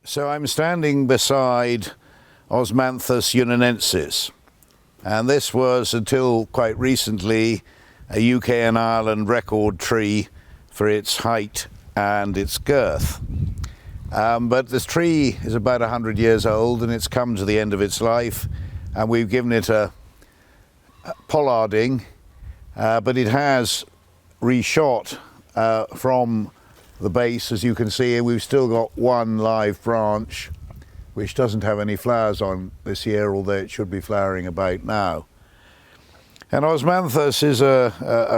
So I'm standing beside Osmanthus yunnanensis, and this was until quite recently a UK and Ireland record tree for its height and its girth. But this tree is about 100 years old and it's come to the end of its life, and we've given it a pollarding, but it has reshot from the base. As you can see, we've still got one live branch which doesn't have any flowers on this year, although it should be flowering about now. And Osmanthus is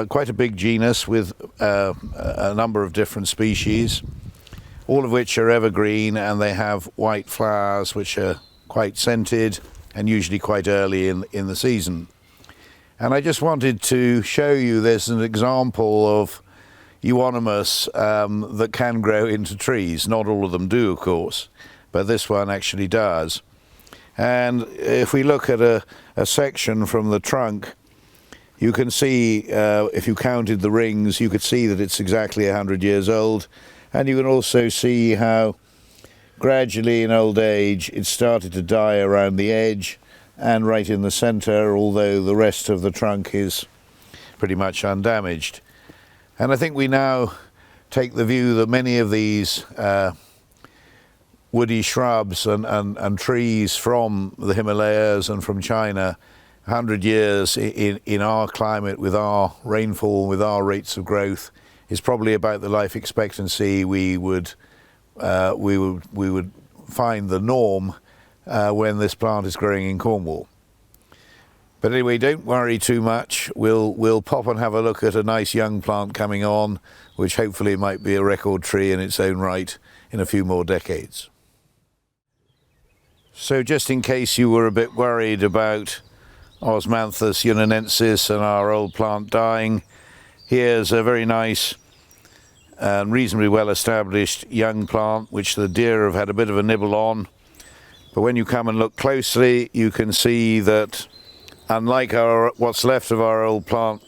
quite a big genus with a number of different species, all of which are evergreen, and they have white flowers which are quite scented and usually quite early in the season. And I just wanted to show you this as an example of euonymus that can grow into trees. Not all of them do, of course, but this one actually does. And if we look at a section from the trunk, you can see, if you counted the rings, you could see that it's exactly 100 years old. And you can also see how gradually in old age it started to die around the edge and right in the centre, although the rest of the trunk is pretty much undamaged. And I think we now take the view that many of these woody shrubs and trees from the Himalayas and from China, 100 years in our climate, with our rainfall, with our rates of growth, is probably about the life expectancy we would find the norm when this plant is growing in Cornwall. But anyway, don't worry too much. We'll pop and have a look at a nice young plant coming on, which hopefully might be a record tree in its own right in a few more decades. So just in case you were a bit worried about Osmanthus yunnanensis and our old plant dying, here's a very nice and reasonably well established young plant which the deer have had a bit of a nibble on. But when you come and look closely, you can see that unlike what's left of our old plant,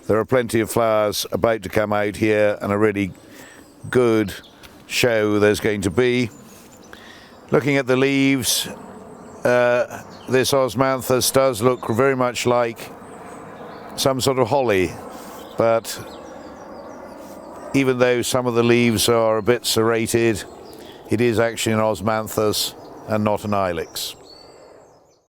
there are plenty of flowers about to come out here, and a really good show there's going to be. Looking at the leaves, this Osmanthus does look very much like some sort of holly, but even though some of the leaves are a bit serrated, it is actually an Osmanthus and not an ilex.